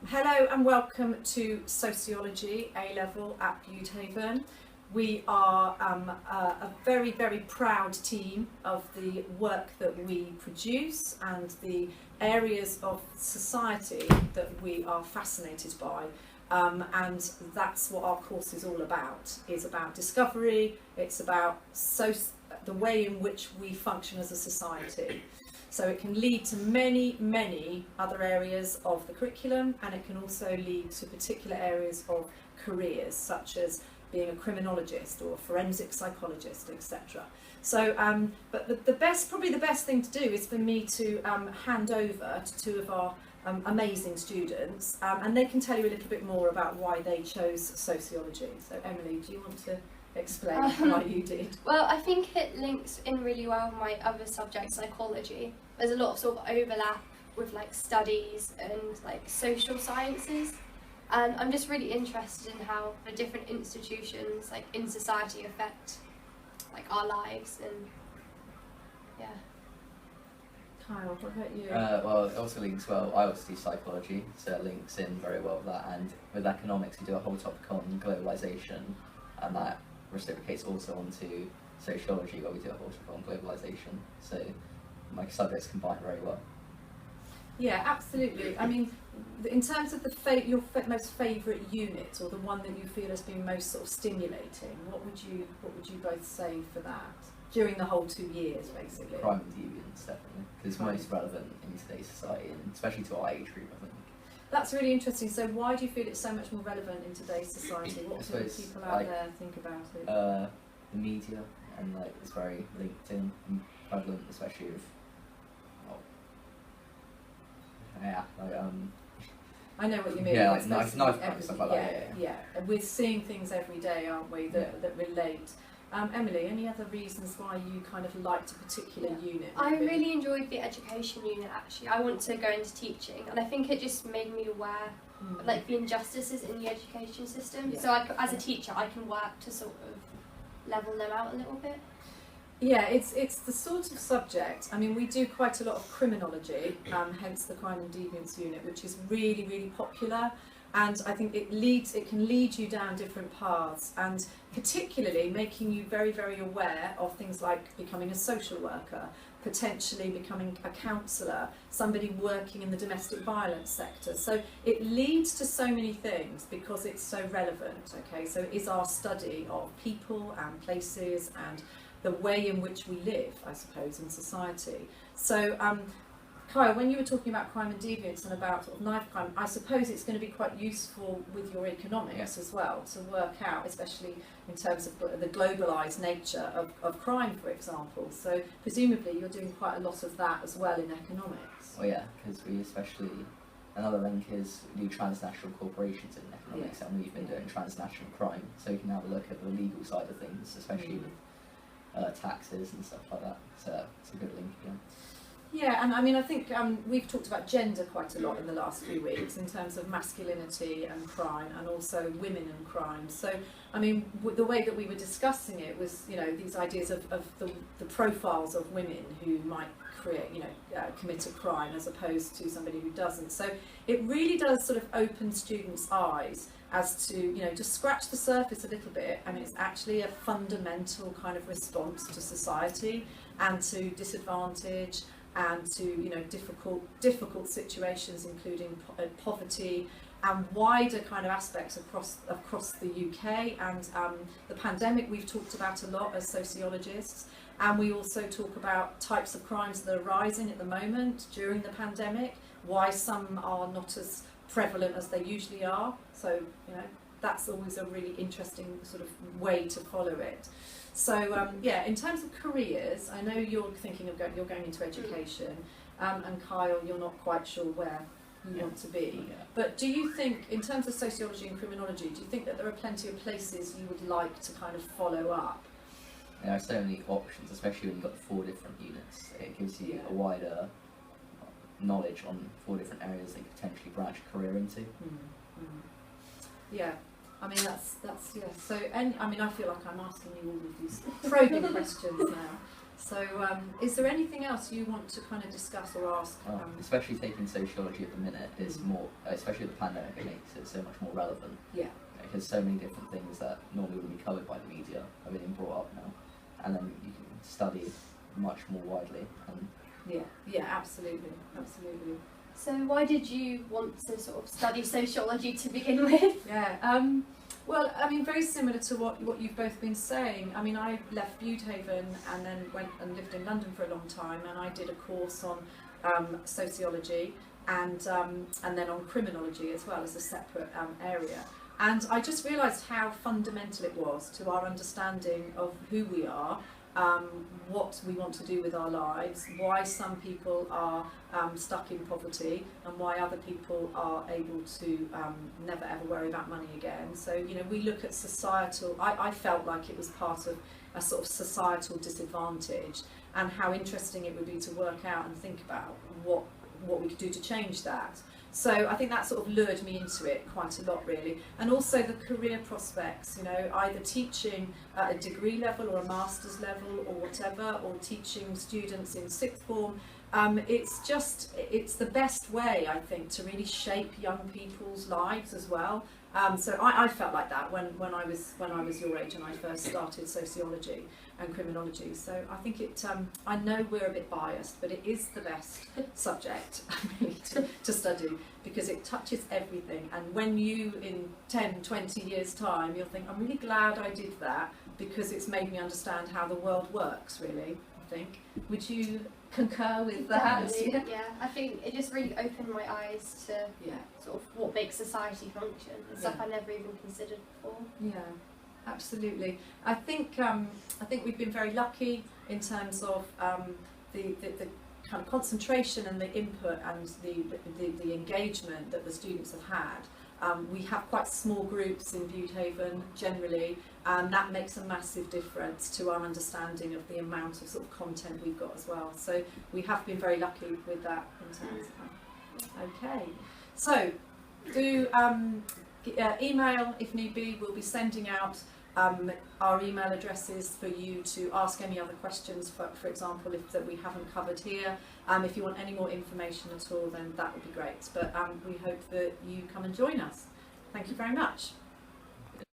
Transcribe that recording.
Hello and welcome to Sociology A-Level at Butehaven. We are a very, very proud team of the work that we produce and the areas of society that we are fascinated by. And that's what our course is all about. It's about discovery, it's about the way in which we function as a society. So it can lead to many, many other areas of the curriculum, and it can also lead to particular areas of careers, such as being a criminologist or a forensic psychologist, etc. So, but probably the best thing to do is for me to hand over to two of our amazing students, and they can tell you a little bit more about why they chose sociology. So, Emily, do you want to explain why you did? Well, I think it links in really well with my other subject, psychology. There's a lot of sort of overlap with like studies and like social sciences, and I'm just really interested in how the different institutions like in society affect like our lives. And yeah. Kyle, what about you? Well, it also links well. I also do psychology, so it links in very well with that. And with economics, we do a whole topic on globalization, and that reciprocates also onto sociology, where we do a whole topic on globalization. So my subjects combine very well. Yeah, absolutely. I mean, in terms of your most favourite unit, or the one that you feel has been most sort of stimulating, what would you both say for that during the whole 2 years, basically? Crime and deviance, definitely, because it's most relevant in today's society, and especially to our age group, I think. That's really interesting. So why do you feel it's so much more relevant in today's society? What do people out there think about it? The media, and like it's very linked in and prevalent, especially with I know what you mean. Yeah, like knife crime, stuff like that. Yeah. We're seeing things every day, aren't we, that relate. Emily, any other reasons why you kind of liked a particular unit? I really enjoyed the education unit, actually. I want to go into teaching, and I think it just made me aware of like the injustices in the education system. Yeah. So as a teacher, I can work to sort of level them out a little bit. Yeah, it's the sort of subject. I mean, we do quite a lot of criminology, hence the crime and deviance unit, which is really, really popular. And I think it can lead you down different paths, and particularly making you very, very aware of things like becoming a social worker, potentially becoming a counsellor, somebody working in the domestic violence sector. So it leads to so many things because it's so relevant. Okay, so it is our study of people and places and the way in which we live, I suppose, in society. So, Kyle, when you were talking about crime and deviance and about sort of knife crime, I suppose it's going to be quite useful with your economics as well, to work out, especially in terms of the globalised nature of crime, for example. So presumably you're doing quite a lot of that as well in economics. Well, yeah, because we especially, another link is we do transnational corporations in economics, and we've been doing transnational crime, so we can have a look at the legal side of things, especially with taxes and stuff like that. So it's a good link again. Yeah, and I mean, I think we've talked about gender quite a lot in the last few weeks in terms of masculinity and crime, and also women and crime. So, I mean, the way that we were discussing it was, you know, these ideas of the profiles of women who might commit a crime as opposed to somebody who doesn't. So it really does sort of open students' eyes as to, you know, just scratch the surface a little bit, and it's actually a fundamental kind of response to society and to disadvantage and to, you know, difficult situations, including poverty and wider kind of aspects across the UK. And the pandemic we've talked about a lot as sociologists, and we also talk about types of crimes that are rising at the moment during the pandemic, why some are not as prevalent as they usually are. So, you know, that's always a really interesting sort of way to follow it. So yeah, in terms of careers, I know you're thinking of you're going into education, and Kyle, you're not quite sure where you want to be. Yeah. But do you think, in terms of sociology and criminology, do you think that there are plenty of places you would like to kind of follow up? There are so many options, especially when you've got 4 different units. It gives you a wider knowledge on 4 different areas that you could potentially branch a career into. Yeah. I mean, that's yeah. So, I mean, I feel like I'm asking you all of these probing questions now. So, is there anything else you want to kind of discuss or ask? Especially taking sociology at the minute is more, especially with the pandemic, it makes it so much more relevant. Yeah. Because so many different things that normally wouldn't be covered by the media are being brought up now, and then you can study much more widely. And yeah, absolutely. So why did you want to sort of study sociology to begin with? Yeah. Well, I mean, very similar to what you've both been saying. I mean, I left Budehaven and then went and lived in London for a long time, and I did a course on sociology and then on criminology as well as a separate area. And I just realised how fundamental it was to our understanding of who we are, what we want to do with our lives, why some people are stuck in poverty and why other people are able to never ever worry about money again. So, you know, we look at societal, I felt like it was part of a sort of societal disadvantage, and how interesting it would be to work out and think about what we could do to change that. So I think that sort of lured me into it quite a lot, really. And also the career prospects, you know, either teaching at a degree level or a master's level or whatever, or teaching students in sixth form. It's the best way, I think, to really shape young people's lives as well. So I felt like that when I was your age and I first started sociology and criminology. So I think I know we're a bit biased, but it is the best subject really to study, because it touches everything. And when you, in 10, 20 years' time, you'll think, I'm really glad I did that, because it's made me understand how the world works, really, I think. Would you concur with that? Definitely, yeah. I think it just really opened my eyes to sort of what makes society function and stuff I never even considered before. Yeah, absolutely. I think we've been very lucky in terms of the kind of concentration and the input and the engagement that the students have had. We have quite small groups in Budehaven generally, and that makes a massive difference to our understanding of the amount of sort of content we've got as well. So we have been very lucky with that in terms of that. Okay, so do email if need be. We'll be sending out our email addresses for you to ask any other questions, for example, that we haven't covered here. If you want any more information at all, then that would be great. But we hope that you come and join us. Thank you very much.